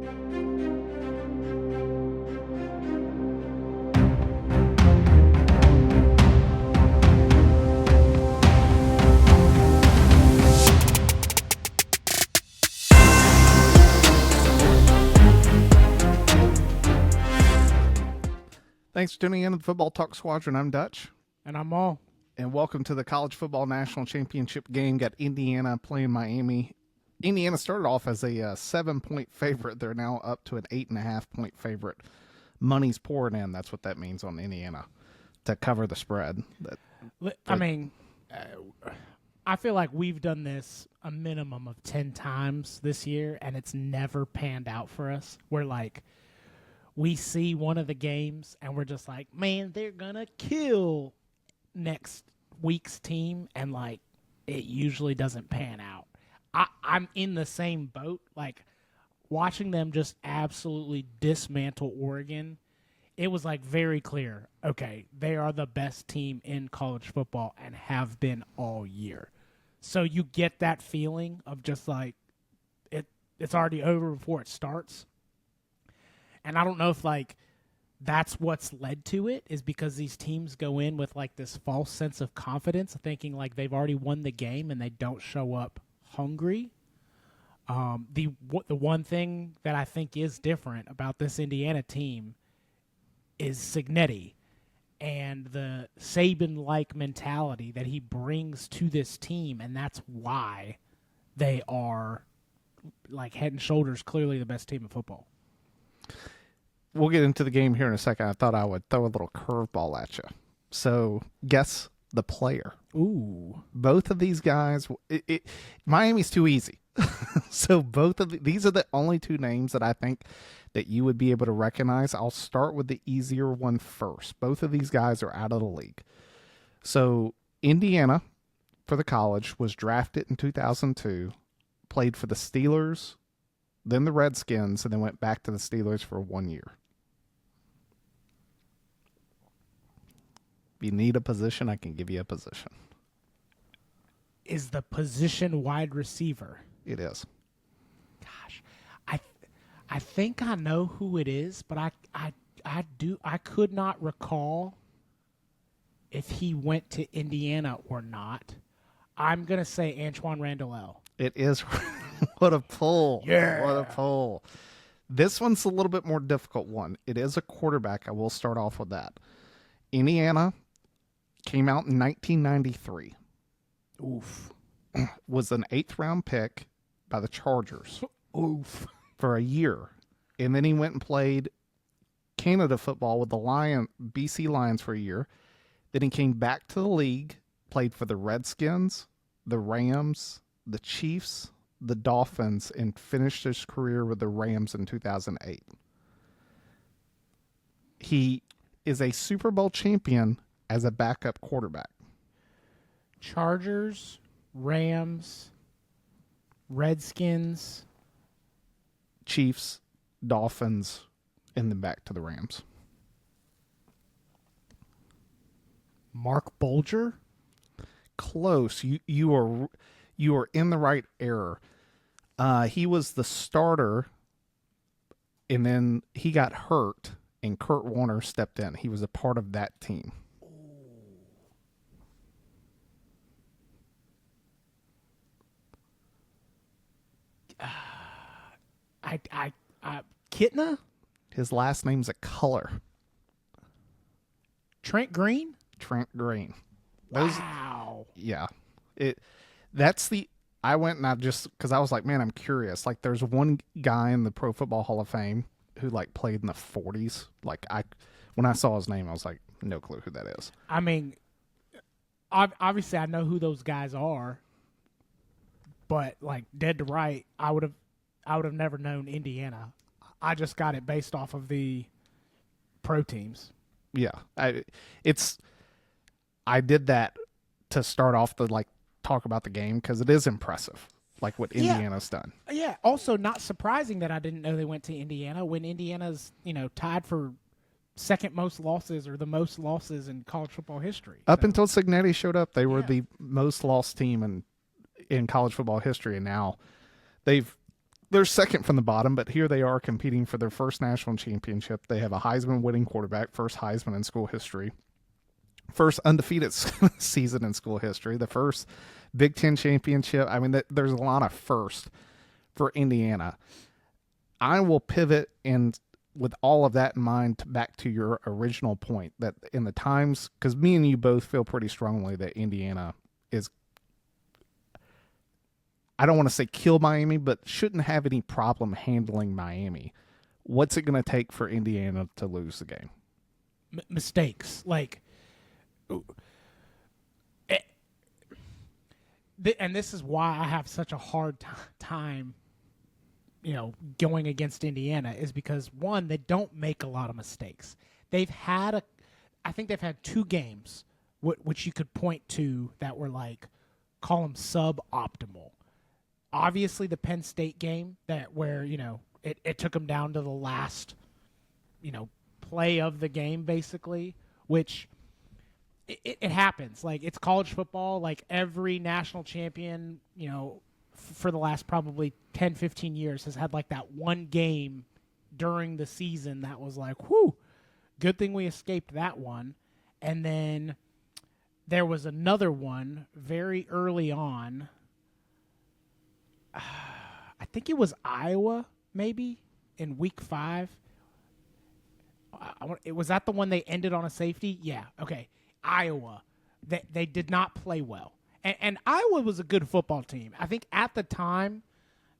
Thanks for tuning in to the Football Talk Squadron. I'm Dutch. And I'm Maul. And welcome to the College Football National Championship game. Got Indiana playing Miami. Indiana started off as a 7-point favorite. They're now up to an 8.5-point favorite. Money's pouring in. That's what that means on Indiana to cover the spread. I feel like we've done this a minimum of 10 times this year, and it's never panned out for us. We're like, we see one of the games, and we're just like, man, they're going to kill next week's team, and, like, it usually doesn't pan out. I'm in the same boat. Like, watching them just absolutely dismantle Oregon, it was, like, very clear, okay, they are the best team in college football and have been all year. So you get that feeling of just, like, it's already over before it starts. And I don't know if, like, that's what's led to it, is because these teams go in with, like, this false sense of confidence, thinking, like, they've already won the game and they don't show up hungry. The one thing that I think is different about this Indiana team is Cignetti and the Saban-like mentality that he brings to this team, and that's why they are, like, head and shoulders clearly the best team in football. We'll get into the game here in a second. I thought I would throw a little curveball at you. So, guess the player. Ooh. Both of these guys, Miami's too easy. So both of these are the only two names that I think that you would be able to recognize. I'll start with the easier one first. Both of these guys are out of the league. So, Indiana, for the college, was drafted in 2002, played for the Steelers, then the Redskins, and then went back to the Steelers for 1 year. If you need a position, I can give you a position. Is the position wide receiver? It is. Gosh, I think I know who it is, but I could not recall if he went to Indiana or not. I'm gonna say Antoine Randall. It is. What a pull. Yeah. What a pull. This one's a little bit more difficult one. It is a quarterback. I will start off with that. Indiana came out in 1993. Oof. Was an 8th-round pick by the Chargers. Oof. For a year. And then he went and played Canada football with the BC Lions for a year. Then he came back to the league, played for the Redskins, the Rams, the Chiefs, the Dolphins, and finished his career with the Rams in 2008. He is a Super Bowl champion as a backup quarterback. Chargers, Rams, Redskins, Chiefs, Dolphins, and then back to the Rams. Mark Bulger? Close. You are in the right era. He was the starter, and then he got hurt, and Kurt Warner stepped in. He was a part of that team. Kitna? His last name's a color. Trent Green? Trent Green. Wow. Yeah. I went and because I was like, man, I'm curious. Like, there's one guy in the Pro Football Hall of Fame who, like, played in the 40s. Like, when I saw his name, I was like, no clue who that is. I mean, obviously I know who those guys are, but, like, dead to right, I would have never known Indiana. I just got it based off of the pro teams. Yeah. I did that to start off the, like, talk about the game because it is impressive, like what Indiana's done. Yeah. Also, not surprising that I didn't know they went to Indiana when Indiana's, tied for second most losses or the most losses in college football history. Up until Cignetti showed up, they were the most lost team in college football history, and now they've they're second from the bottom, but here they are competing for their first national championship. They have a Heisman winning quarterback, first Heisman in school history, first undefeated season in school history, the first Big Ten championship. I mean, there's a lot of firsts for Indiana. I will pivot, and with all of that in mind, back to your original point that in the times, because me and you both feel pretty strongly that Indiana is, I don't want to say kill Miami, but shouldn't have any problem handling Miami. What's it going to take for Indiana to lose the game? Mistakes. Like, and this is why I have such a hard time, going against Indiana, is because, one, they don't make a lot of mistakes. I think they've had 2 games which you could point to that were like, call them suboptimal. Obviously, the Penn State game where it took them down to the last, play of the game, basically, which it happens. Like, it's college football. Like, every national champion, for the last probably 10, 15 years has had like that one game during the season that was like, whew, good thing we escaped that one. And then there was another one very early on. I think it was Iowa, maybe, in week 5. Was that the one they ended on a safety? Yeah, okay. Iowa. They did not play well. And Iowa was a good football team. I think at the time,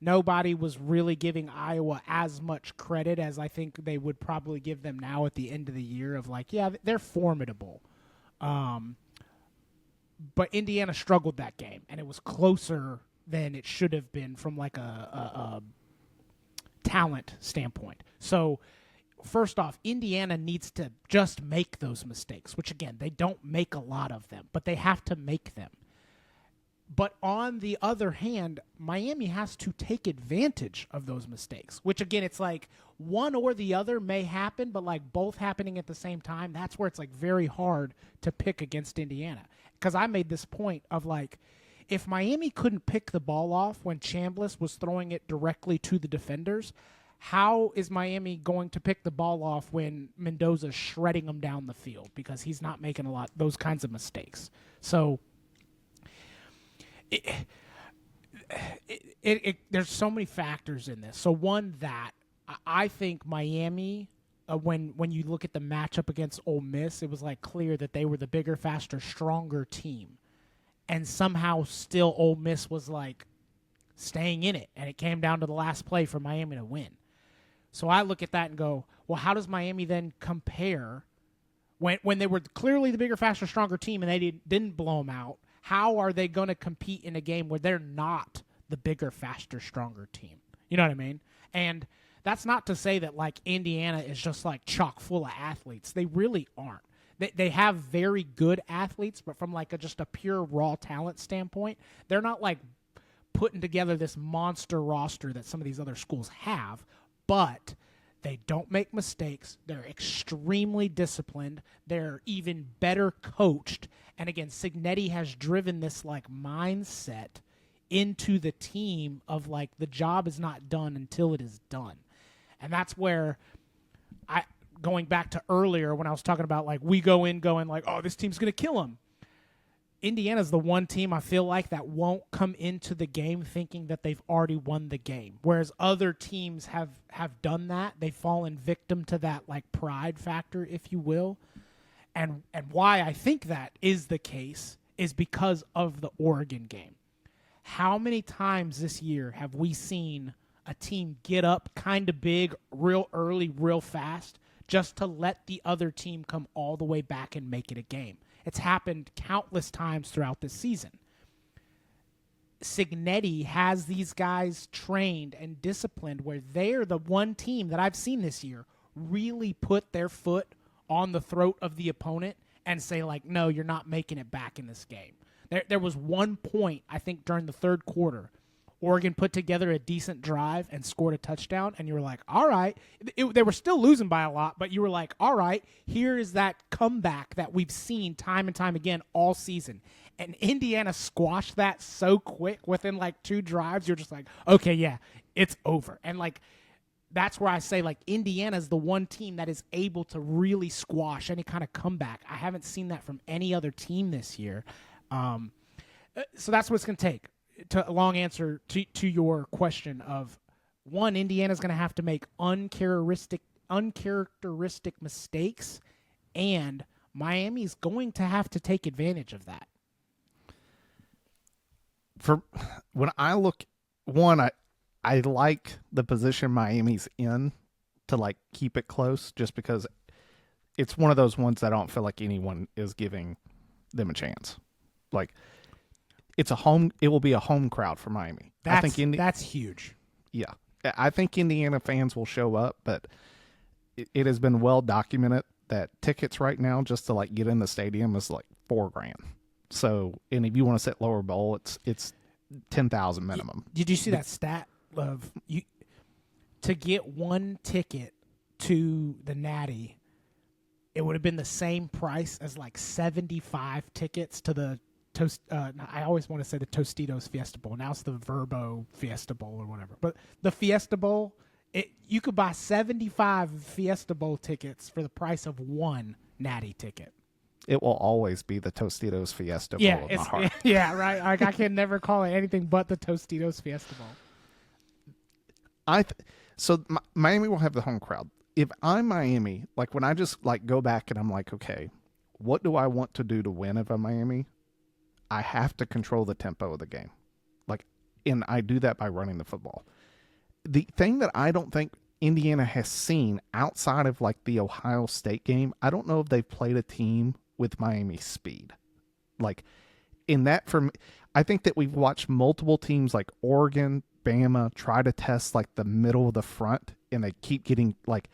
nobody was really giving Iowa as much credit as I think they would probably give them now at the end of the year of like, yeah, they're formidable. But Indiana struggled that game, and it was closer than it should have been from like a talent standpoint. So first off, Indiana needs to just make those mistakes, which again, they don't make a lot of them, but they have to make them. But on the other hand, Miami has to take advantage of those mistakes, which again, it's like one or the other may happen, but like both happening at the same time, that's where it's like very hard to pick against Indiana. Because I made this point of like, if Miami couldn't pick the ball off when Chambliss was throwing it directly to the defenders, how is Miami going to pick the ball off when Mendoza's shredding them down the field? Because he's not making a lot those kinds of mistakes. So there's so many factors in this. So one, that I think Miami, when you look at the matchup against Ole Miss, it was like clear that they were the bigger, faster, stronger team. And somehow still Ole Miss was like staying in it. And it came down to the last play for Miami to win. So I look at that and go, well, how does Miami then compare when they were clearly the bigger, faster, stronger team and they didn't blow them out? How are they going to compete in a game where they're not the bigger, faster, stronger team? You know what I mean? And that's not to say that like Indiana is just like chock full of athletes. They really aren't. They have very good athletes, but from like just a pure raw talent standpoint, they're not like putting together this monster roster that some of these other schools have, but they don't make mistakes. They're extremely disciplined. They're even better coached. And again, Cignetti has driven this like mindset into the team of like the job is not done until it is done. And that's where going back to earlier when I was talking about like we go in going like, oh, this team's going to kill them. Indiana's the one team I feel like that won't come into the game thinking that they've already won the game. Whereas other teams have done that. They've fallen victim to that like pride factor, if you will. And why I think that is the case is because of the Oregon game. How many times this year have we seen a team get up kind of big, real early, real fast, just to let the other team come all the way back and make it a game? It's happened countless times throughout this season. Cignetti has these guys trained and disciplined where they're the one team that I've seen this year really put their foot on the throat of the opponent and say, like, no, you're not making it back in this game. There was one point, I think, during the third quarter Oregon put together a decent drive and scored a touchdown, and you were like, all right. They were still losing by a lot, but you were like, all right, here is that comeback that we've seen time and time again all season. And Indiana squashed that so quick within like 2 drives. You're just like, okay, yeah, it's over. And like, that's where I say like Indiana is the one team that is able to really squash any kind of comeback. I haven't seen that from any other team this year. So that's what it's going to take. A long answer to your question of, one, Indiana's going to have to make uncharacteristic mistakes, and Miami's going to have to take advantage of that. For when I look, one, I like the position Miami's in to like keep it close, just because it's one of those ones that I don't feel like anyone is giving them a chance. Like, it will be a home crowd for Miami. That's huge. Yeah. I think Indiana fans will show up, but it has been well documented that tickets right now just to like get in the stadium is like $4,000. So, and if you want to sit lower bowl, it's 10,000 minimum. Did you see that stat of you to get one ticket to the Natty? It would have been the same price as like 75 tickets to the I always want to say the Tostitos Fiesta Bowl. Now it's the Verbo Fiesta Bowl or whatever. But the Fiesta Bowl, you could buy 75 Fiesta Bowl tickets for the price of one Natty ticket. It will always be the Tostitos Fiesta Bowl in my heart. Yeah, right. Like, I can never call it anything but the Tostitos Fiesta Bowl. So Miami will have the home crowd. If I'm Miami, like when I just like go back and I'm like, okay, what do I want to do to win if I'm Miami? I have to control the tempo of the game. And I do that by running the football. The thing that I don't think Indiana has seen outside of like the Ohio State game, I don't know if they've played a team with Miami speed. Like in that, I think that we've watched multiple teams like Oregon, Bama try to test like the middle of the front, and they keep getting like,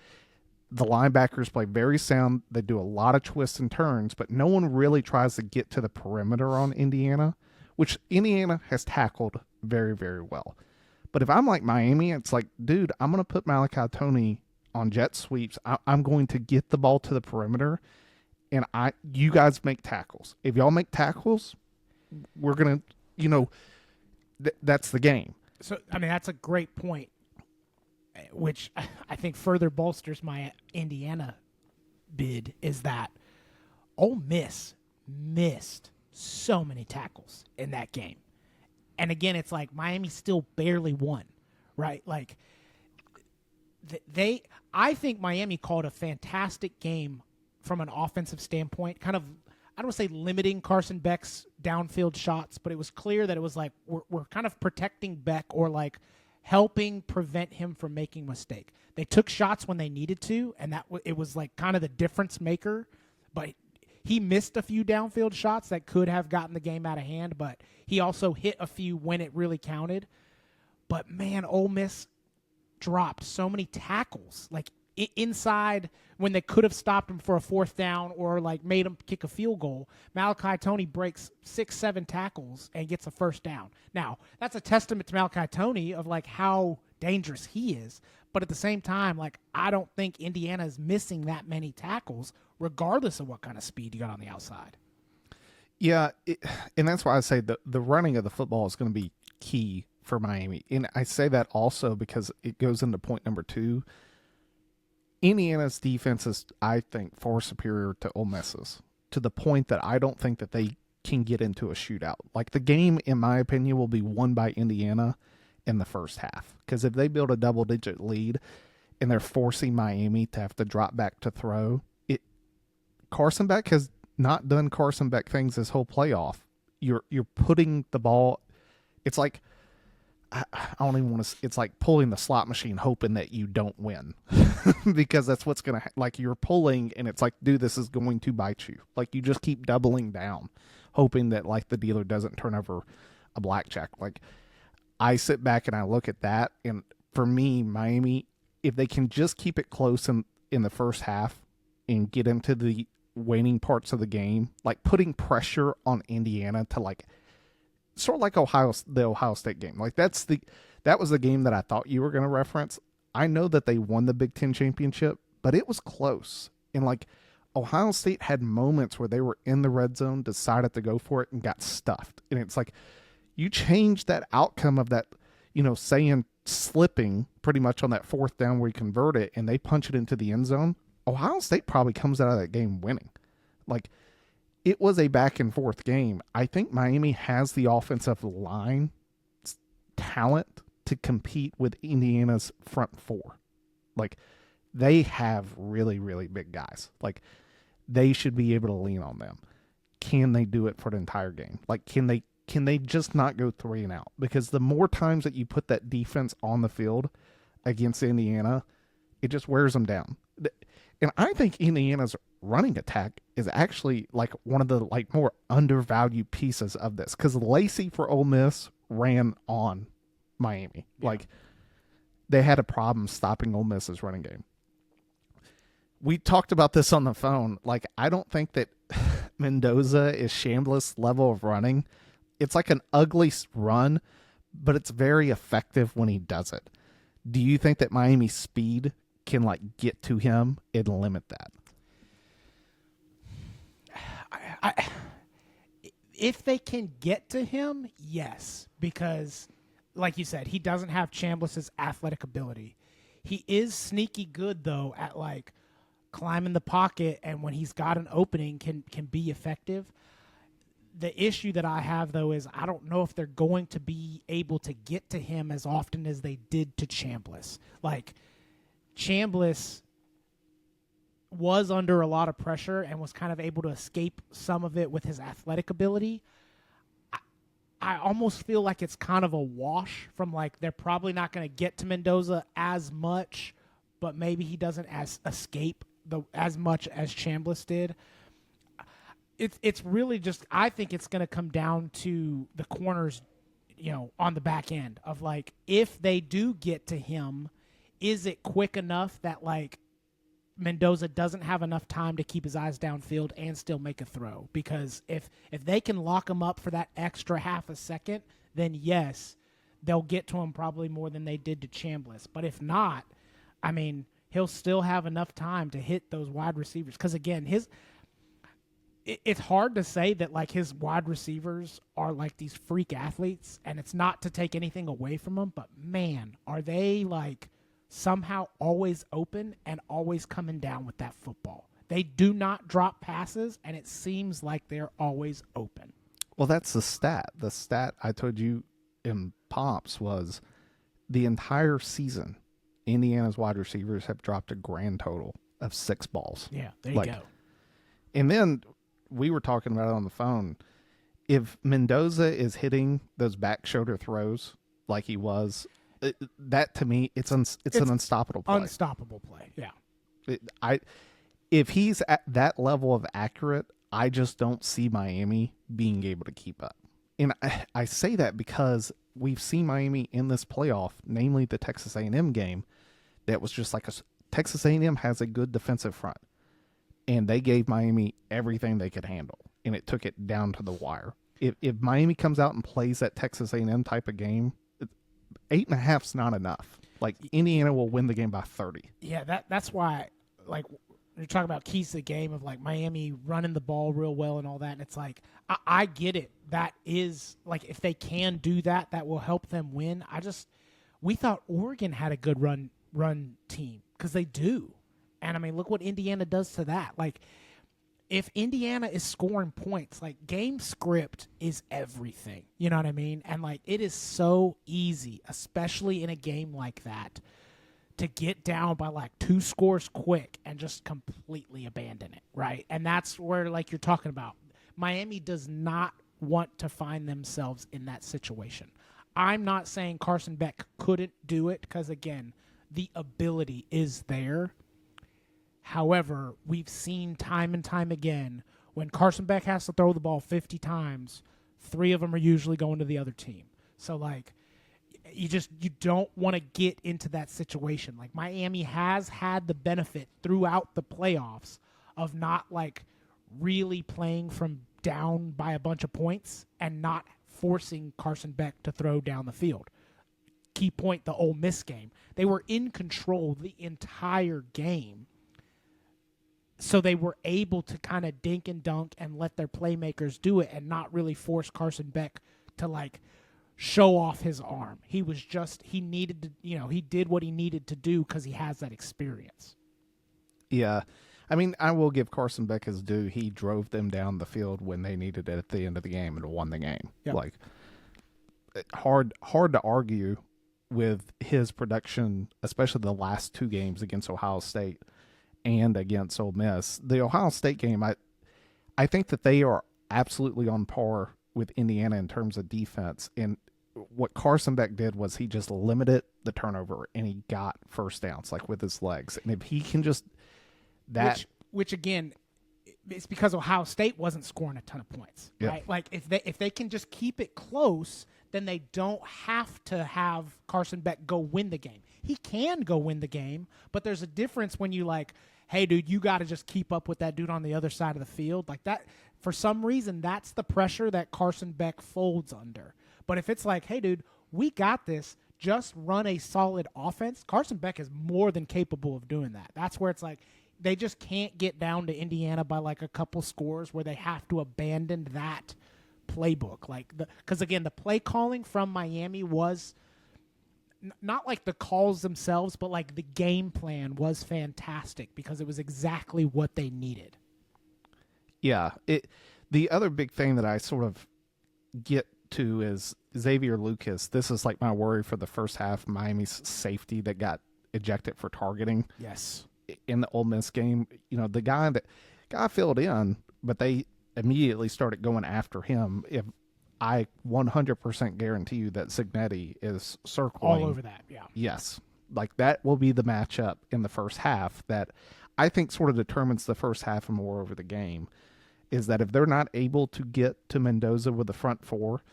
the linebackers play very sound. They do a lot of twists and turns, but no one really tries to get to the perimeter on Indiana, which Indiana has tackled very, very well. But if I'm like Miami, it's like, dude, I'm going to put Malachi Tony on jet sweeps. I'm going to get the ball to the perimeter, and you guys make tackles. If y'all make tackles, we're going to, that's the game. So, I mean, that's a great point, which I think further bolsters my Indiana bid, is that Ole Miss missed so many tackles in that game. And again, it's like Miami still barely won, right? Like I think Miami called a fantastic game from an offensive standpoint, kind of, I don't want to say limiting Carson Beck's downfield shots, but it was clear that it was like we're kind of protecting Beck, or like helping prevent him from making a mistake. They took shots when they needed to, and it was like kind of the difference maker. But he missed a few downfield shots that could have gotten the game out of hand, but he also hit a few when it really counted. But man, Ole Miss dropped so many tackles, like inside, when they could have stopped him for a 4th down or like made him kick a field goal. Malachi Tony breaks 6-7 tackles and gets a 1st down. Now, that's a testament to Malachi Tony of like how dangerous he is. But at the same time, like, I don't think Indiana is missing that many tackles, regardless of what kind of speed you got on the outside. Yeah, and that's why I say the running of the football is going to be key for Miami. And I say that also because it goes into point number 2. Indiana's defense is, I think, far superior to Ole Miss's, to the point that I don't think that they can get into a shootout. Like, the game, in my opinion, will be won by Indiana in the first half. Because if they build a double-digit lead and they're forcing Miami to have to drop back to throw, Carson Beck has not done Carson Beck things this whole playoff. You're putting the ball, it's like, I don't even want to, it's like pulling the slot machine hoping that you don't win. Because that's what's going to, like, you're pulling and it's like, dude, this is going to bite you. Like, you just keep doubling down, hoping that, like, the dealer doesn't turn over a blackjack. Like, I sit back and I look at that, and for me, Miami, if they can just keep it close in the first half and get into the waning parts of the game, like putting pressure on Indiana to, like, sort of like the Ohio State game. Like that was the game that I thought you were going to reference. I know that they won the Big Ten championship, but it was close. And like Ohio State had moments where they were in the red zone, decided to go for it, and got stuffed. And it's like you change that outcome of that, saying slipping pretty much on that fourth down where you convert it and they punch it into the end zone. Ohio State probably comes out of that game winning. Like, it was a back and forth game. I think Miami has the offensive line talent to compete with Indiana's front four. Like, they have really, really big guys. Like, they should be able to lean on them. Can they do it for the entire game? Like, can they just not go 3 and out? Because the more times that you put that defense on the field against Indiana, it just wears them down. And I think Indiana's running attack is actually like one of the like more undervalued pieces of this, because Lacey for Ole Miss ran on Miami. Yeah. Like, they had a problem stopping Ole Miss's running game. We talked about this on the phone. Like, I don't think that Mendoza is Chambliss level of running. It's like an ugly run, but it's very effective when he does it. Do you think that Miami's speed can like get to him and limit that? If they can get to him, yes, because like you said, he doesn't have Chambliss's athletic ability. He is sneaky good though at like climbing the pocket, and when he's got an opening can be effective. The issue that I have though is I don't know if they're going to be able to get to him as often as they did to Chambliss. Like, Chambliss was under a lot of pressure and was kind of able to escape some of it with his athletic ability. I almost feel like it's kind of a wash from like they're probably not going to get to Mendoza as much, but maybe he doesn't escape as much as Chambliss did. It's really just, I think it's going to come down to the corners, on the back end of like, if they do get to him, is it quick enough that like Mendoza doesn't have enough time to keep his eyes downfield and still make a throw? Because if they can lock him up for that extra half a second, then yes, they'll get to him probably more than they did to Chambliss. But if not, I mean, he'll still have enough time to hit those wide receivers. Because again, it's hard to say that like his wide receivers are like these freak athletes, and it's not to take anything away from them, but man, are they like somehow always open and always coming down with that football. They do not drop passes, and it seems like they're always open. Well, that's the stat. The stat I told you in Pops was the entire season, Indiana's wide receivers have dropped a grand total of 6 balls. Yeah, there you go. And then we were talking about it on the phone. If Mendoza is hitting those back shoulder throws like he was, that to me, it's an unstoppable play. Unstoppable play, yeah. If he's at that level of accurate, I just don't see Miami being able to keep up. And I say that because we've seen Miami in this playoff, namely the Texas A&M game, that was just like Texas A&M has a good defensive front, and they gave Miami everything they could handle, and it took it down to the wire. If Miami comes out and plays that Texas A&M type of game, 8.5's not enough. Like, Indiana will win the game by 30. Yeah, that's why, like, you're talking about keys to the game of, like, Miami running the ball real well and all that, and it's like, I get it. That is, like, if they can do that, that will help them win. We thought Oregon had a good run team, because they do. And, I mean, look what Indiana does to that. Like, if Indiana is scoring points, like, game script is everything. You know what I mean? And, like, it is so easy, especially in a game like that, to get down by, like, 2 scores quick and just completely abandon it, right? And that's where, like, you're talking about. Miami does not want to find themselves in that situation. I'm not saying Carson Beck couldn't do it because, again, the ability is there. However, we've seen time and time again when Carson Beck has to throw the ball 50 times, 3 of them are usually going to the other team. So, like, you don't want to get into that situation. Like, Miami has had the benefit throughout the playoffs of not, like, really playing from down by a bunch of points and not forcing Carson Beck to throw down the field. Key point, the Ole Miss game. They were in control the entire game. So they were able to kind of dink and dunk and let their playmakers do it and not really force Carson Beck to like show off his arm. He was just, he needed to, he did what he needed to do because he has that experience. Yeah. I mean, I will give Carson Beck his due. He drove them down the field when they needed it at the end of the game and won the game. Yep. Like, hard to argue with his production, especially the last two games against Ohio State and against Ole Miss. The Ohio State game, I think that they are absolutely on par with Indiana in terms of defense. And what Carson Beck did was he just limited the turnover and he got first downs, like with his legs. And if he can just which again, it's because Ohio State wasn't scoring a ton of points, yeah. right? Like if they can just keep it close, then they don't have to have Carson Beck go win the game. He can go win the game, but there's a difference when you like, hey, dude, you got to just keep up with that dude on the other side of the field. Like that, for some reason, that's the pressure that Carson Beck folds under. But if it's like, hey, dude, we got this, just run a solid offense, Carson Beck is more than capable of doing that. That's where it's like they just can't get down to Indiana by like a couple scores where they have to abandon that playbook. Like because again, the play calling from Miami was not like the calls themselves, but like the game plan was fantastic because it was exactly what they needed. Yeah. The other big thing that I sort of get to is Xavier Lucas. This is like my worry for the first half. Miami's safety that got ejected for targeting. Yes. In the Ole Miss game, the guy filled in, but they immediately started going after him. If I 100% guarantee you that Cignetti is circling all over that, yeah. Yes, like that will be the matchup in the first half that I think sort of determines the first half and more over the game. Is that if they're not able to get to Mendoza with the front four,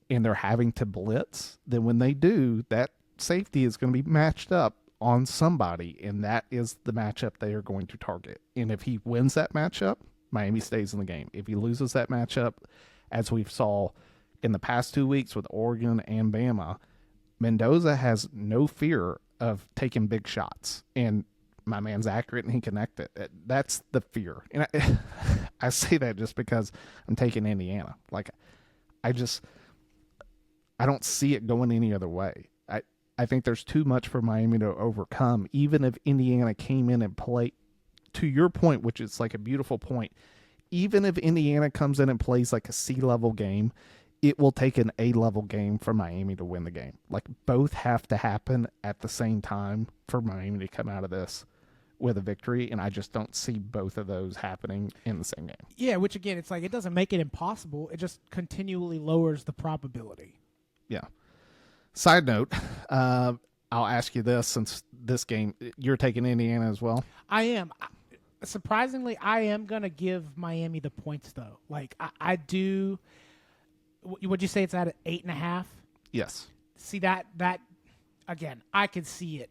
and they're having to blitz, then when they do, that safety is going to be matched up on somebody, and that is the matchup they are going to target. And if he wins that matchup, Miami stays in the game. If he loses that matchup, as we've saw in the past 2 weeks with Oregon and Bama, Mendoza has no fear of taking big shots. And my man's accurate and he connected. That's the fear. And I say that just because I'm taking Indiana. Like, I don't see it going any other way. I think there's too much for Miami to overcome, even if Indiana came in and played, to your point, which is like a beautiful point, even if Indiana comes in and plays like a C-level game, it will take an A-level game for Miami to win the game. Like, both have to happen at the same time for Miami to come out of this with a victory, and I just don't see both of those happening in the same game. Yeah, which again, it's like it doesn't make it impossible. It just continually lowers the probability. Yeah. Side note, I'll ask you this, since this game, you're taking Indiana as well? I am. Surprisingly, I am going to give Miami the points, though. Like, I do. Would you say it's at 8.5? Yes. See, that again, I could see it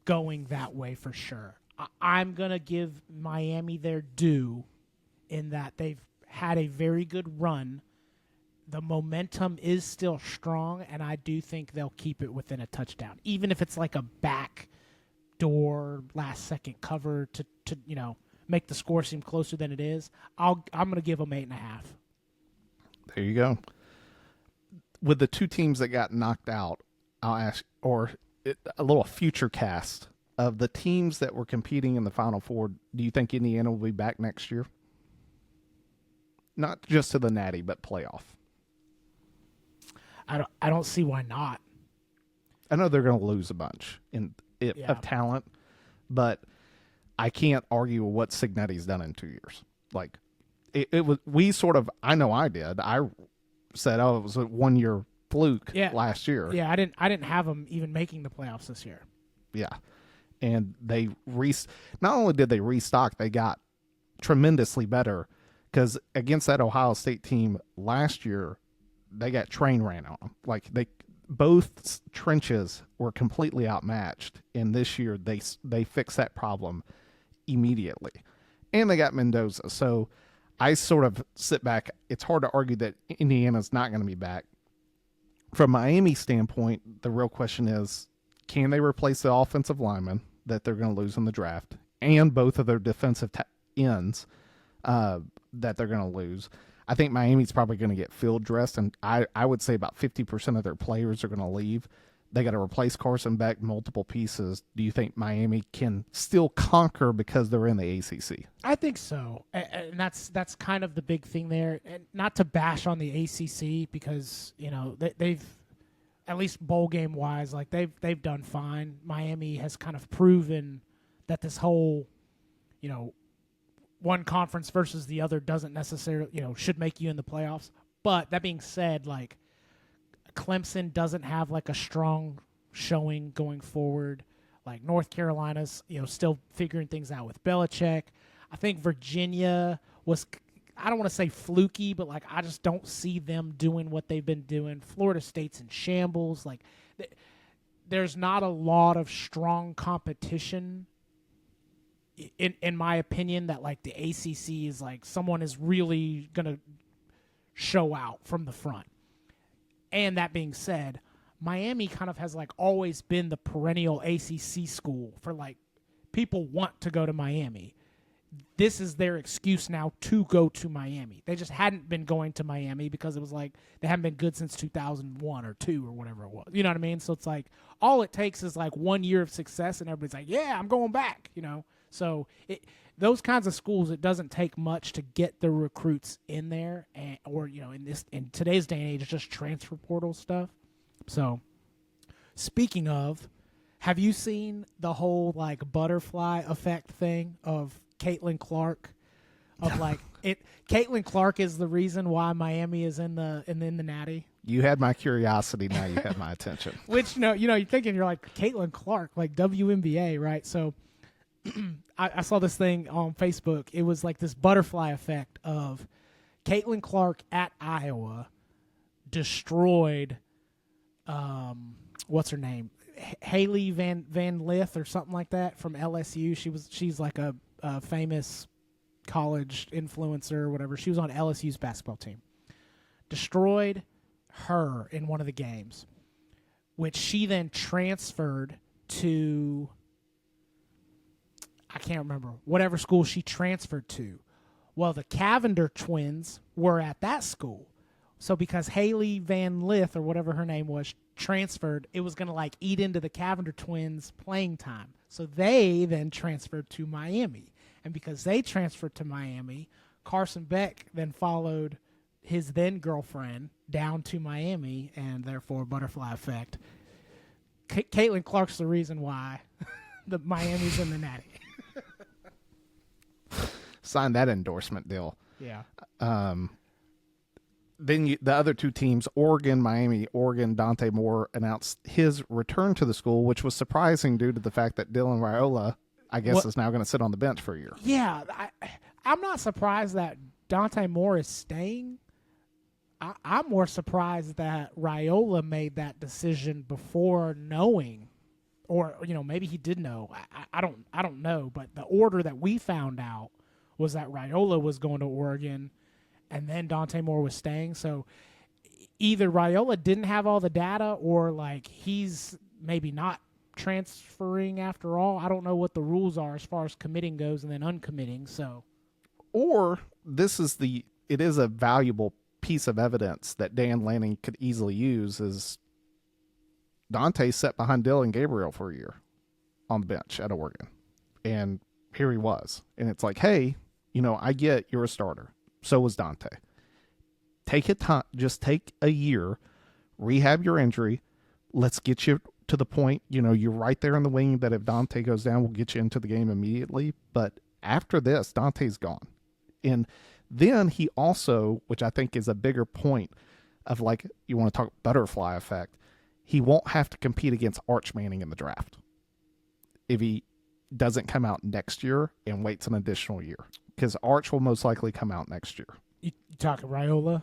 going that way for sure. I'm going to give Miami their due in that they've had a very good run. The momentum is still strong, and I do think they'll keep it within a touchdown, even if it's like a backdoor last-second cover to make the score seem closer than it is. I'm going to give them 8.5. There you go. With the two teams that got knocked out, I'll ask, a little future cast of the teams that were competing in the Final Four. Do you think Indiana will be back next year? Not just to the Natty, but playoff. I don't see why not. I know they're going to lose a bunch of talent, but I can't argue with what Cignetti's done in 2 years. Like, it was, I know I did. I said, it was a 1 year fluke last year. Yeah, I didn't have them even making the playoffs this year. Yeah. And they not only did they restock, they got tremendously better, because against that Ohio State team last year, they got train ran on them. Like, both trenches were completely outmatched, and this year they fixed that problem immediately. And they got Mendoza. So I sort of sit back. It's hard to argue that Indiana's not going to be back. from Miami's standpoint, the real question is, can they replace the offensive lineman that they're going to lose in the draft and both of their defensive ends that they're going to lose? I think Miami's probably going to get field dressed, and I would say about 50% of their players are going to leave. They got to replace Carson Beck, multiple pieces. Do you think Miami can still conquer because they're in the ACC? I think so, and that's kind of the big thing there. And not to bash on the ACC because they've at least bowl game wise, like they've done fine. Miami has kind of proven that this whole one conference versus the other doesn't necessarily should make you in the playoffs. But that being said, like Clemson doesn't have like a strong showing going forward. Like North Carolina's, still figuring things out with Belichick. I think Virginia was, I don't want to say fluky, but like I just don't see them doing what they've been doing. Florida State's in shambles. Like there's not a lot of strong competition in my opinion that like the ACC is like someone is really going to show out from the front. And that being said, Miami kind of has like always been the perennial ACC school for like people want to go to Miami. This is their excuse now to go to Miami. They just hadn't been going to Miami because it was like they haven't been good since 2001 or 2 or whatever it was. You know what I mean? So it's like all it takes is like 1 year of success and everybody's like, yeah, I'm going back, So those kinds of schools, it doesn't take much to get the recruits in there, or in today's day and age, it's just transfer portal stuff. So, speaking of, have you seen the whole like butterfly effect thing of Caitlin Clark? Of like Caitlin Clark is the reason why Miami is in the Natty. You had my curiosity. Now you have my attention. Which you're thinking you're like Caitlin Clark, like WNBA, right? So. I saw this thing on Facebook. It was like this butterfly effect of Caitlin Clark at Iowa destroyed, what's her name? Haley Van Lith or something like that from LSU. She's like a famous college influencer or whatever. She was on LSU's basketball team. Destroyed her in one of the games, which she then transferred to, I can't remember, whatever school she transferred to. Well, the Cavender twins were at that school. So because Haley Van Lith, or whatever her name was, transferred, it was going to like eat into the Cavender twins' playing time. So they then transferred to Miami. And because they transferred to Miami, Carson Beck then followed his then girlfriend down to Miami, and therefore butterfly effect. Caitlin Clark's the reason why the Miami's in the Natty. Sign that endorsement deal. Yeah. Then the other two teams, Oregon, Miami. Oregon, Dante Moore announced his return to the school, which was surprising due to the fact that Dylan Raiola, I guess, is now going to sit on the bench for a year. Yeah, I'm not surprised that Dante Moore is staying. I'm more surprised that Raiola made that decision before knowing, or maybe he did know. I don't know, but the order that we found out was that Raiola was going to Oregon, and then Dante Moore was staying. So either Raiola didn't have all the data, or like he's maybe not transferring after all. I don't know what the rules are as far as committing goes and then uncommitting. So, or it is a valuable piece of evidence that Dan Lanning could easily use is Dante sat behind Dylan Gabriel for a year on the bench at Oregon, and here he was. And it's like, hey, I get you're a starter. So was Dante. Just take a year, rehab your injury. Let's get you to the point, you're right there in the wing that if Dante goes down, we'll get you into the game immediately. But after this, Dante's gone. And then he also, which I think is a bigger point of like, you want to talk butterfly effect, he won't have to compete against Arch Manning in the draft if he doesn't come out next year and waits an additional year, because Arch will most likely come out next year. You talking Raiola?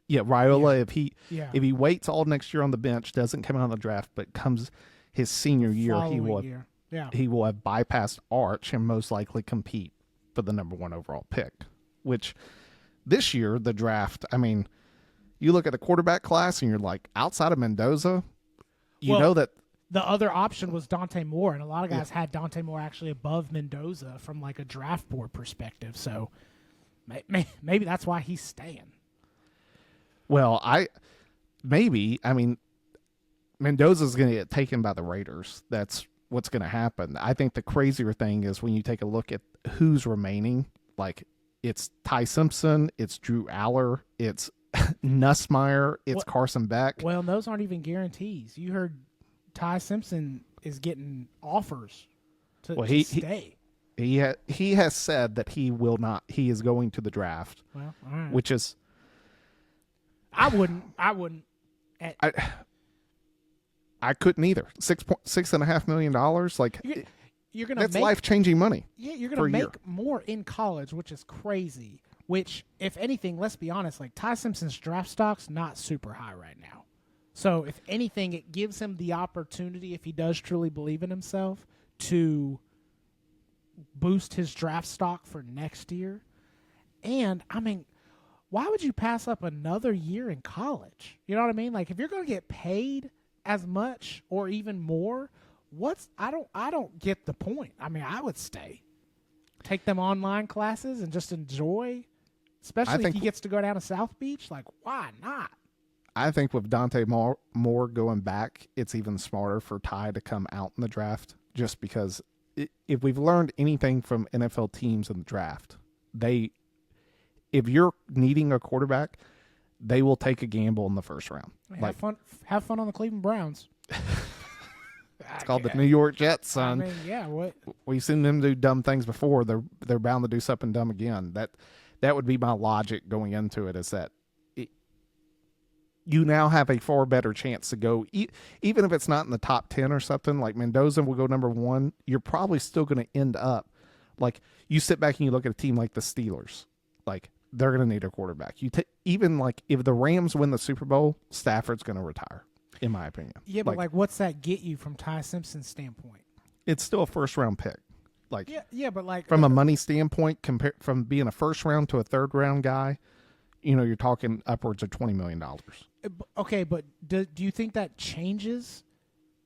Yeah, Raiola. Yeah. If he waits all next year on the bench, doesn't come out in the draft, but comes his senior year, he will have bypassed Arch and most likely compete for the number 1 overall pick. Which this year, the draft, I mean, you look at the quarterback class and you're like, outside of Mendoza, you Well, know that the other option was Dante Moore, and a lot of guys had Dante Moore actually above Mendoza from like a draft board perspective. So maybe that's why he's staying. well, I mean, Mendoza's going to get taken by the Raiders. That's what's going to happen. I think the crazier thing is when you take a look at who's remaining, like it's Ty Simpson, it's Drew Aller, it's Nussmeier, it's Carson Beck. Well, those aren't even guarantees. You heard Ty Simpson is getting offers to stay. He has said that he will not. He is going to the draft. Well, all right. Which is, I wouldn't. I couldn't either. $6.5 million. Like you're gonna that's make life-changing money. Yeah, you're gonna make more in college, which is crazy. Which, if anything, let's be honest, like Ty Simpson's draft stock's not super high right now. So, if anything, it gives him the opportunity, if he does truly believe in himself, to boost his draft stock for next year. And, I mean, why would you pass up another year in college? You know what I mean? Like, if you're going to get paid as much or even more, I don't get the point. I mean, I would stay. Take them online classes and just enjoy, especially if he gets to go down to South Beach. Like, why not? I think with Dante Moore going back, it's even smarter for Ty to come out in the draft, just because if we've learned anything from NFL teams in the draft, if you're needing a quarterback, they will take a gamble in the first round. Have fun on the Cleveland Browns. It's called the New York Jets, son. I mean, yeah, what? We've seen them do dumb things before. They're bound to do something dumb again. That would be my logic going into it, is that you now have a far better chance to go, even if it's not in the top 10 or something, like Mendoza will go number 1, you're probably still going to end up, like, you sit back and you look at a team like the Steelers, like, they're going to need a quarterback. Even, like, if the Rams win the Super Bowl, Stafford's going to retire, in my opinion. Yeah, but, like, what's that get you from Ty Simpson's standpoint? It's still a first-round pick. Like, yeah, but, like, from a money standpoint, from being a first-round to a third-round guy, you're talking upwards of $20 million. Okay, but do you think that changes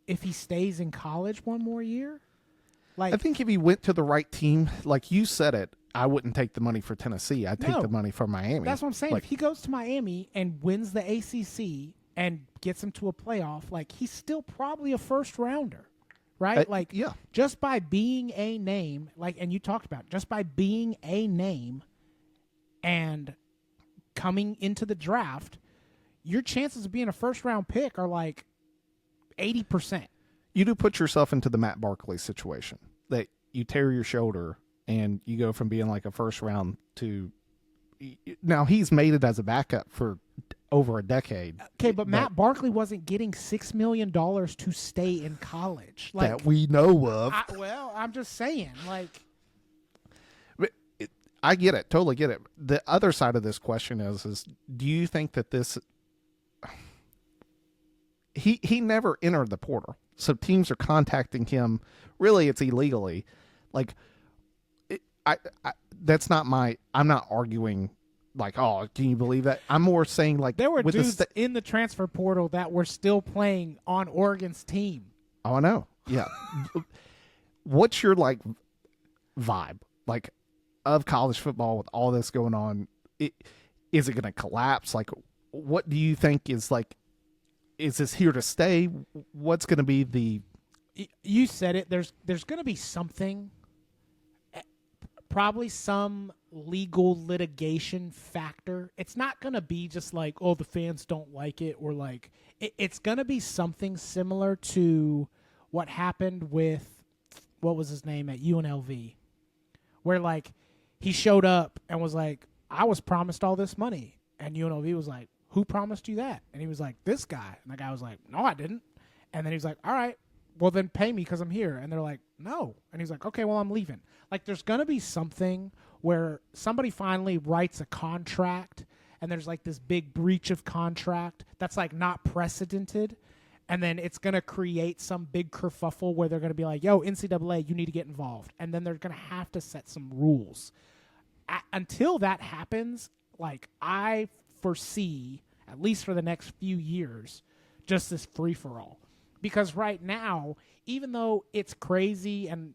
if he stays in college one more year? Like, I think if he went to the right team, like you said it, I wouldn't take the money for Tennessee. I'd take the money for Miami. That's what I'm saying. Like, if he goes to Miami and wins the ACC and gets him to a playoff, like, he's still probably a first-rounder, right? Just by being a name, like, and you talked about it, just by being a name and coming into the draft, your chances of being a first-round pick are like 80%. You do put yourself into the Matt Barkley situation, that you tear your shoulder and you go from being like a first-round to – now, he's made it as a backup for over a decade. Okay, but Matt Barkley wasn't getting $6 million to stay in college. Like, that we know of. I'm just saying, like – I get it. Totally get it. The other side of this question is do you think that this he never entered the portal, so teams are contacting him. Really, it's illegally. Like, that's not I'm not arguing. Like, oh, can you believe that? I'm more saying, like, there were dudes in the transfer portal that were still playing on Oregon's team. Oh, I know. Yeah. What's your like vibe? Like, of college football with all this going on, is it going to collapse? Like, what do you think is like, is this here to stay? What's going to be the... You said it. There's going to be something, probably some legal litigation factor. It's not going to be just like, oh, the fans don't like it, or like, it's going to be something similar to what happened with, what was his name at UNLV, where like, he showed up and was like, I was promised all this money. And UNLV was like, who promised you that? And he was like, this guy. And the guy was like, no, I didn't. And then he was like, all right, well, then pay me because I'm here. And they're like, no. And he's like, okay, well, I'm leaving. Like, there's going to be something where somebody finally writes a contract and there's like this big breach of contract that's like not precedented. And then it's going to create some big kerfuffle where they're going to be like, yo, NCAA, you need to get involved. And then they're going to have to set some rules. Until that happens, like, I foresee, at least for the next few years, just this free-for-all. Because right now, even though it's crazy and,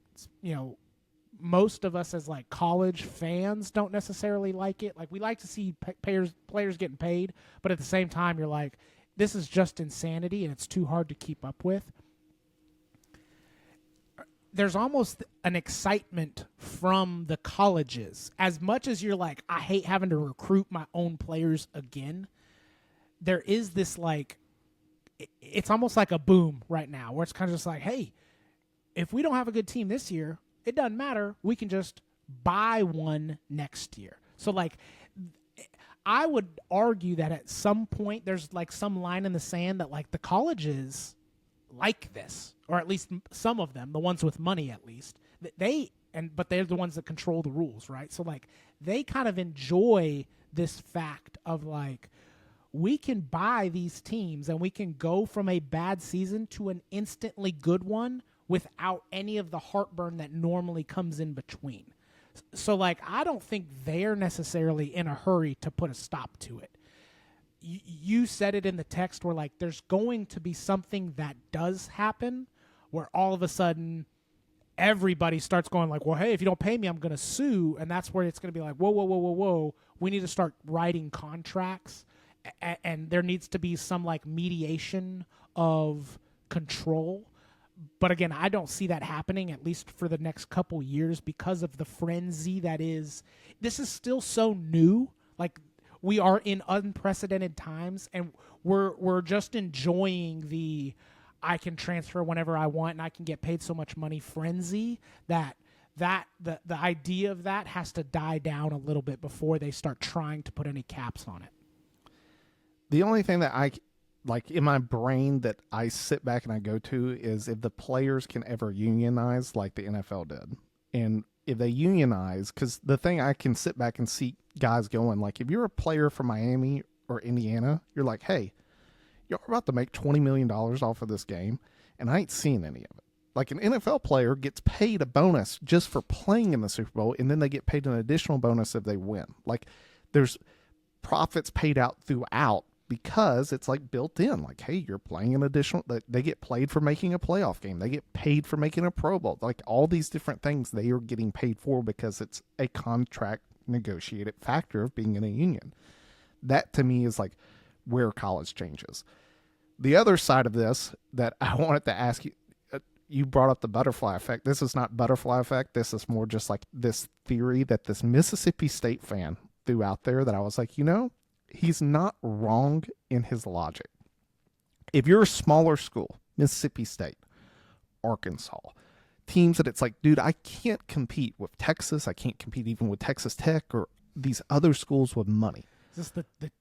most of us as like college fans don't necessarily like it. Like we like to see players getting paid, but at the same time, you're like, this is just insanity and it's too hard to keep up with. There's almost an excitement from the colleges. As much as you're like, I hate having to recruit my own players again, there is this like, it's almost like a boom right now where it's kind of just like, hey, if we don't have a good team this year, it doesn't matter. We can just buy one next year. So, like, I would argue that at some point there's, like, some line in the sand that, like, the colleges like this, or at least some of them, the ones with money at least, but they're the ones that control the rules, right? So, like, they kind of enjoy this fact of, like, we can buy these teams and we can go from a bad season to an instantly good one without any of the heartburn that normally comes in between. So, like, I don't think they're necessarily in a hurry to put a stop to it. You said it in the text where, like, there's going to be something that does happen where all of a sudden everybody starts going like, well, hey, if you don't pay me, I'm going to sue. And that's where it's going to be like, whoa, whoa, whoa, whoa, whoa. We need to start writing contracts. And there needs to be some, like, mediation of control. But again, I don't see that happening, at least for the next couple years, because of the frenzy that is. This is still so new. Like, we are in unprecedented times, and we're just enjoying the I can transfer whenever I want and I can get paid so much money frenzy that the idea of that has to die down a little bit before they start trying to put any caps on it. The only thing that I like in my brain that I sit back and I go to is if the players can ever unionize like the NFL did. And if they unionize, because the thing I can sit back and see guys going, like, if you're a player from Miami or Indiana, you're like, hey, you're about to make $20 million off of this game, and I ain't seen any of it. Like, an NFL player gets paid a bonus just for playing in the Super Bowl, and then they get paid an additional bonus if they win. Like, there's profits paid out throughout, because it's like built in, like, hey, you're playing an additional, they get paid for making a playoff game. They get paid for making a Pro Bowl. Like, all these different things they are getting paid for because it's a contract negotiated factor of being in a union. That to me is like where college changes. The other side of this that I wanted to ask you, you brought up the butterfly effect. This is not butterfly effect. This is more just like this theory that this Mississippi State fan threw out there that I was like, he's not wrong in his logic. If you're a smaller school, Mississippi State, Arkansas, teams that it's like, dude, I can't compete with Texas. I can't compete even with Texas Tech or these other schools with money. Is this the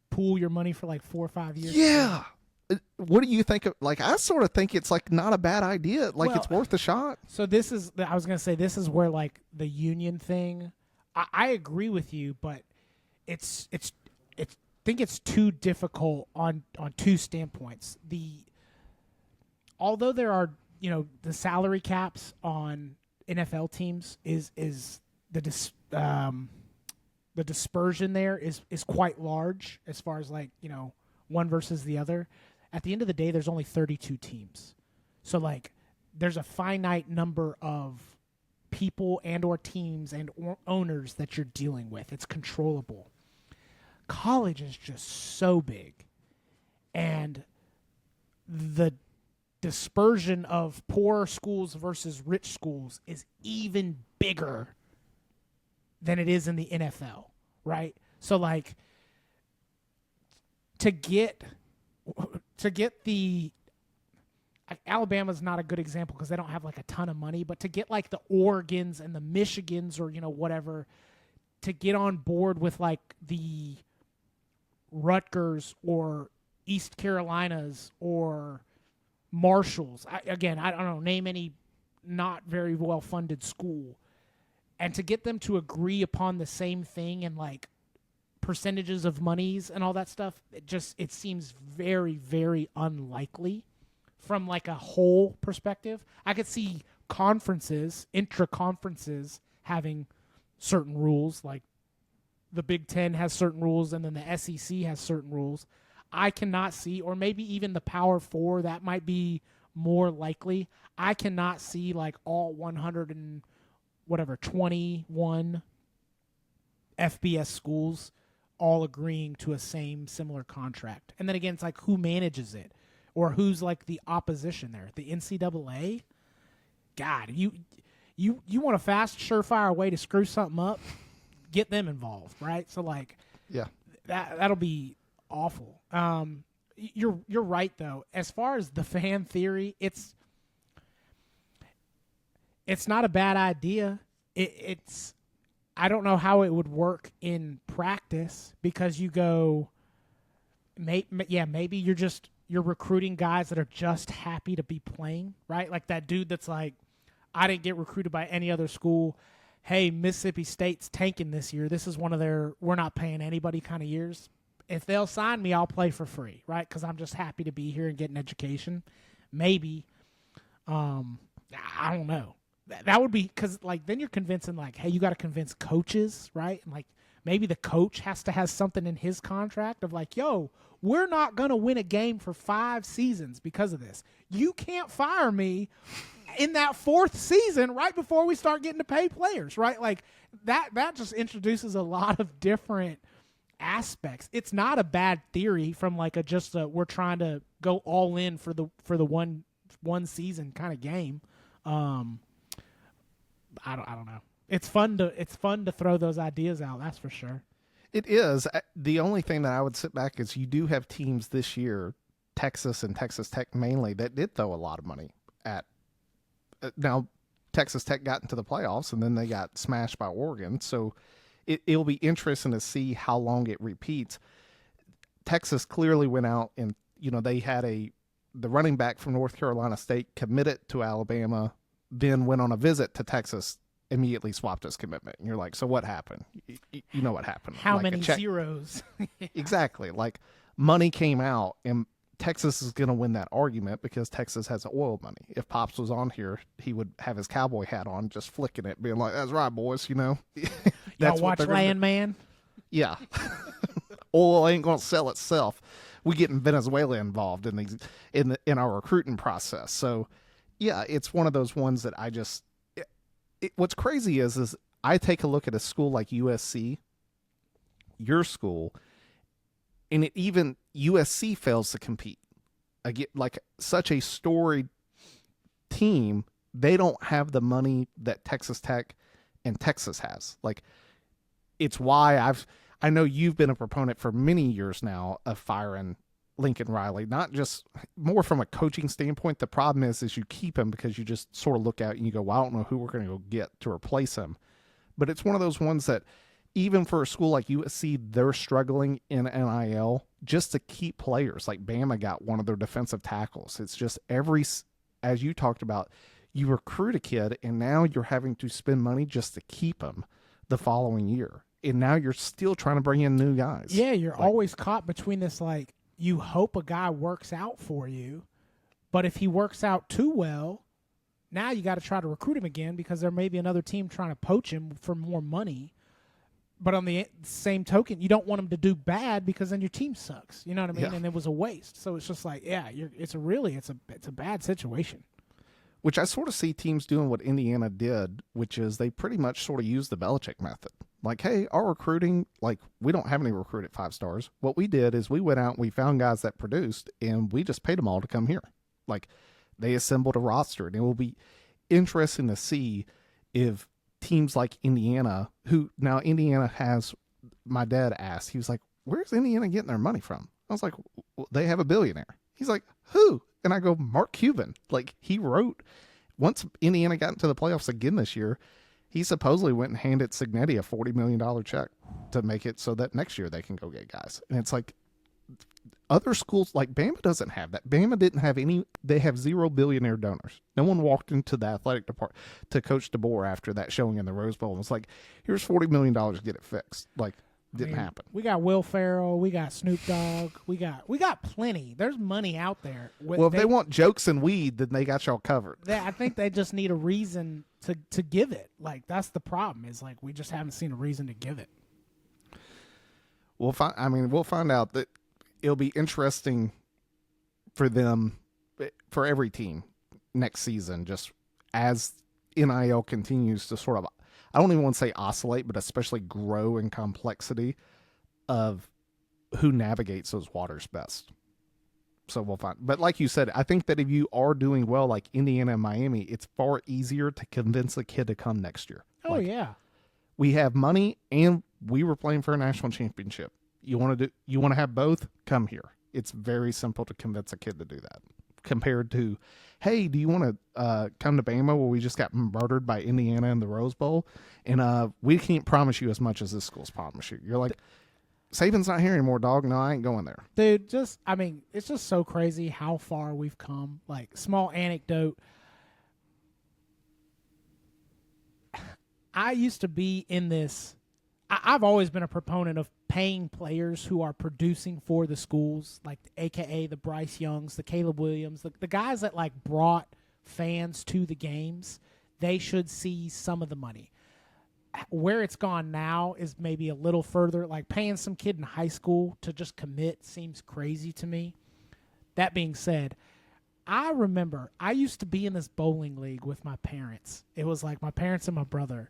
pool your money for like 4 or 5 years? Yeah. What do you think of, like, I sort of think it's like not a bad idea. Like, it's worth a shot. So this is, I was going to say, this is where like the union thing, I agree with you, but it's I think it's too difficult on two standpoints. Although there are, the salary caps on NFL teams is the dispersion there is quite large as far as like, one versus the other. At the end of the day, there's only 32 teams. So like there's a finite number of people and or teams and or owners that you're dealing with. It's controllable. College is just so big, and the dispersion of poor schools versus rich schools is even bigger than it is in the NFL, right? So like to get the Alabama's not a good example because they don't have like a ton of money, but to get like the Oregons and the Michigans or whatever to get on board with like the Rutgers or East Carolinas or Marshalls. I don't know, name any not very well-funded school. And to get them to agree upon the same thing and like percentages of monies and all that stuff, it seems very, very unlikely from like a whole perspective. I could see conferences, intra-conferences having certain rules like the Big Ten has certain rules and then the SEC has certain rules. I cannot see, or maybe even the Power Four, that might be more likely. I cannot see like all 21 FBS schools all agreeing to a similar contract. And then again, it's like who manages it or who's like the opposition there. The NCAA? God, you want a fast, surefire way to screw something up? Get them involved, right? So like, yeah, that'll be awful. You're right though. As far as the fan theory, it's not a bad idea. It's I don't know how it would work in practice because you go, maybe you're recruiting guys that are just happy to be playing, right? Like that dude that's like, I didn't get recruited by any other school. Hey, Mississippi State's tanking this year. This is one of their we're not paying anybody kind of years. If they'll sign me, I'll play for free, right? Because I'm just happy to be here and get an education. Maybe. I don't know. That would be because, like, then you're convincing, like, hey, you got to convince coaches, right? And, like, maybe the coach has to have something in his contract of, like, yo, we're not going to win a game for 5 seasons because of this. You can't fire me in that 4th season right before we start getting to pay players, right? Like, that just introduces a lot of different aspects. It's not a bad theory from, like, we're trying to go all in for the one season kind of game. I don't know. It's fun to throw those ideas out. That's for sure. It is. The only thing that I would sit back is you do have teams this year, Texas and Texas Tech mainly, that did throw a lot of money at. Now, Texas Tech got into the playoffs and then they got smashed by Oregon. So it'll be interesting to see how long it repeats. Texas clearly went out and they had the running back from North Carolina State committed to Alabama, then went on a visit to Texas, immediately swapped his commitment. And you're like, so what happened? You know what happened. How like many zeros? Exactly. Like money came out and Texas is going to win that argument because Texas has oil money. If Pops was on here, he would have his cowboy hat on, just flicking it, being like, that's right, boys, Y'all watch Landman? Yeah. Oil ain't going to sell itself. We getting Venezuela involved in our recruiting process. So, yeah, it's one of those ones that I just what's crazy is I take a look at a school like USC, your school, and even USC fails to compete. Again, like such a storied team, they don't have the money that Texas Tech and Texas has. Like, it's why I know you've been a proponent for many years now of firing Lincoln Riley, not just more from a coaching standpoint. The problem is you keep him because you just sort of look out and you go, well, I don't know who we're going to go get to replace him. But it's one of those ones that even for a school like USC, they're struggling in NIL just to keep players. Like Bama got one of their defensive tackles. It's just as you talked about, you recruit a kid and now you're having to spend money just to keep him the following year. And now you're still trying to bring in new guys. Yeah, you're always caught between this, like, you hope a guy works out for you, but if he works out too well, now you got to try to recruit him again because there may be another team trying to poach him for more money. But on the same token, you don't want him to do bad because then your team sucks. You know what I mean? Yeah. And it was a waste. So it's just like, yeah, it's a bad situation. Which I sort of see teams doing what Indiana did, which is they pretty much sort of use the Belichick method. Like, hey, our recruiting, like, we don't have any recruit at 5 stars. What we did is we went out and we found guys that produced, and we just paid them all to come here. Like, they assembled a roster, and it will be interesting to see if teams like Indiana, who now Indiana has, my dad asked, he was like, where's Indiana getting their money from? I was like, well, they have a billionaire. He's like, who? And I go, Mark Cuban. Like, he wrote, once Indiana got into the playoffs again this year, he supposedly went and handed Signetti a $40 million check to make it so that next year they can go get guys. And it's like other schools, like Bama doesn't have that. Bama didn't have any. They have 0 billionaire donors. No one walked into the athletic department to Coach DeBoer after that showing in the Rose Bowl and was like, here's $40 million to get it fixed. Like, didn't happen. We got Will Ferrell. We got Snoop Dogg. We got plenty. There's money out there. Well, if they want jokes and weed, then they got y'all covered. I think they just need a reason to give it. Like, that's the problem is, like, we just haven't seen a reason to give it. we'll find. I mean, we'll find out. That it'll be interesting for them, for every team next season, just as NIL continues to sort of, I don't even want to say oscillate, but especially grow in complexity of who navigates those waters best. So we'll find. But like you said, I think that if you are doing well, like Indiana and Miami, it's far easier to convince a kid to come next year. Oh, like, yeah. we have money and we were playing for a national championship. You want to have both? Come here. It's very simple to convince a kid to do that. Compared to, hey, do you want to come to Bama where we just got murdered by Indiana in the Rose Bowl, and we can't promise you as much as this school's promised you. You're like, Saban's not here anymore, dog. No, I ain't going there. Dude, it's just so crazy how far we've come. Like, small anecdote. I used to be in this. I've always been a proponent of paying players who are producing for the schools, like AKA the Bryce Youngs, the Caleb Williams, the guys that like brought fans to the games. They should see some of the money. Where it's gone now is maybe a little further. Like paying some kid in high school to just commit seems crazy to me. That being said, I remember I used to be in this bowling league with my parents. It was like my parents and my brother.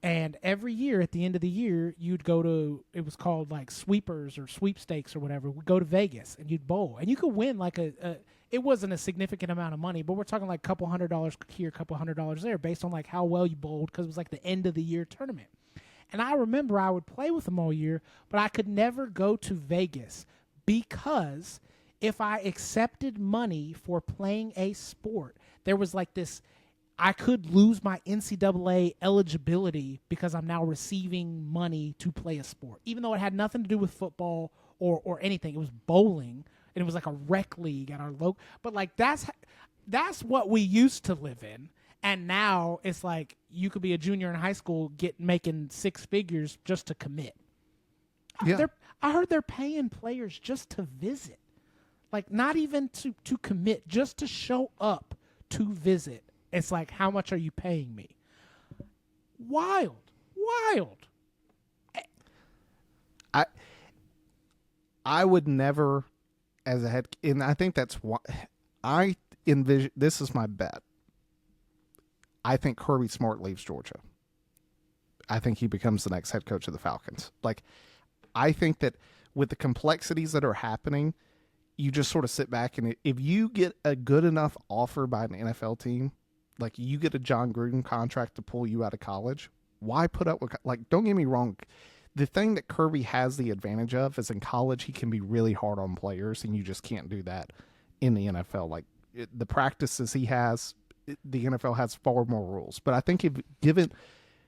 And every year, at the end of the year, you'd go to, it was called like sweepers or sweepstakes or whatever. We'd go to Vegas and you'd bowl. And you could win like it wasn't a significant amount of money, but we're talking like a couple $100 here, a couple $100 there based on like how well you bowled because it was like the end of the year tournament. And I remember I would play with them all year, but I could never go to Vegas because if I accepted money for playing a sport, there was like this, I could lose my NCAA eligibility because I'm now receiving money to play a sport, even though it had nothing to do with football or anything. It was bowling, and it was like a rec league at our local. But like that's what we used to live in, and now it's like you could be a junior in high school making six figures just to commit. Yeah. I heard they're paying players just to visit, like not even to commit, just to show up to visit. It's like, how much are you paying me? Wild. I would never, as a head, and I think that's why I envision. This is my bet. I think Kirby Smart leaves Georgia. I think he becomes the next head coach of the Falcons. Like, I think that with the complexities that are happening, you just sort of sit back and if you get a good enough offer by an NFL team, like you get a John Gruden contract to pull you out of college, why put up with, like, don't get me wrong. The thing that Kirby has the advantage of is in college, he can be really hard on players and you just can't do that in the NFL. Like the practices he has, the NFL has far more rules, but I think if given,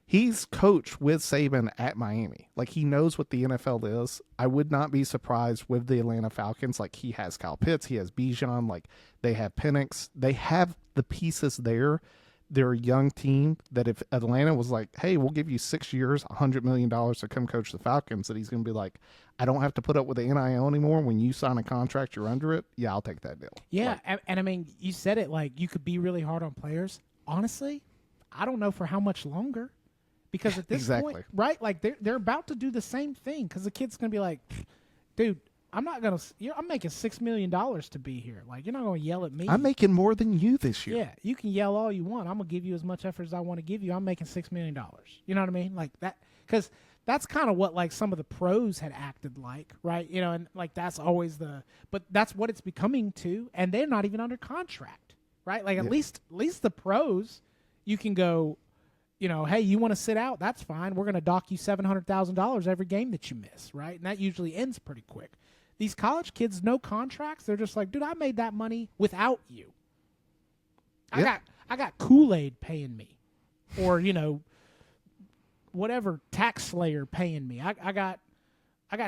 he's coached with Saban at Miami. Like he knows what the NFL is. I would not be surprised with the Atlanta Falcons. Like he has Kyle Pitts, he has Bijan, like they have Penix. They have the pieces there. They're a young team that if Atlanta was like, hey, we'll give you 6 years, $100 million to come coach the Falcons, that he's going to be like, I don't have to put up with the NIL anymore. When you sign a contract, you're under it. Yeah, I'll take that deal. Yeah, and I mean, you said it like you could be really hard on players. Honestly, I don't know for how much longer. Because at this point, right, like they're about to do the same thing because the kid's going to be like, dude, I'm making $6 million to be here. Like, you're not going to yell at me. I'm making more than you this year. Yeah, you can yell all you want. I'm going to give you as much effort as I want to give you. I'm making $6 million. You know what I mean? Like that, because that's kind of what like some of the pros had acted like, right? You know, and like that's always but that's what it's becoming to, and they're not even under contract, right? Like at least the pros, you can go, you know, hey, you want to sit out? That's fine. We're going to dock you $700,000 every game that you miss, right? And that usually ends pretty quick. These college kids, no contracts. They're just like, dude, I made that money without you. I got Kool-Aid paying me, or you know, whatever tax slayer paying me. I got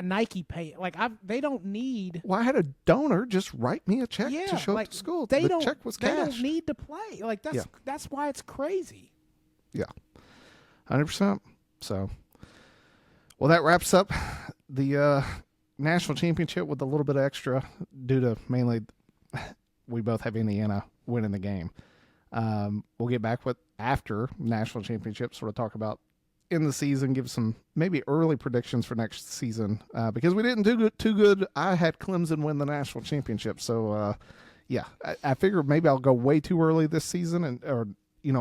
Nike pay. Like they don't need. Well, I had a donor just write me a check to show up to school. The check was cash. They don't need to play. Like that's why it's crazy. Yeah, 100%. So, well, that wraps up the national championship with a little bit of extra due to mainly we both have Indiana winning the game. We'll get back with after national championship, sort of talk about in the season, give some maybe early predictions for next season because we didn't do too good. I had Clemson win the national championship, so yeah, I figured maybe I'll go way too early this season, or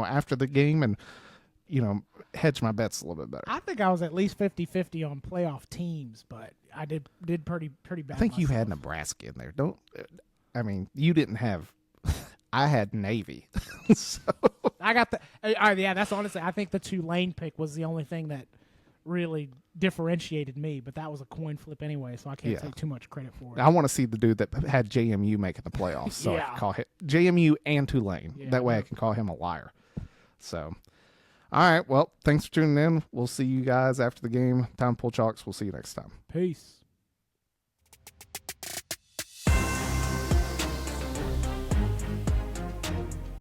after the game, and hedge my bets a little bit better. I think I was at least 50-50 on playoff teams, but I did pretty bad. I think you myself. had Nebraska in there. You didn't have. I had Navy, so I got the. Yeah, that's honestly. I think the Tulane pick was the only thing that really differentiated me, but that was a coin flip anyway, so I can't take too much credit for it. I want to see the dude that had JMU making the playoffs, so I can call him JMU and Tulane. That way I can call him a liar. So, all right. Well, thanks for tuning in. We'll see you guys after the game. Time to pull chalks. We'll see you next time. Peace.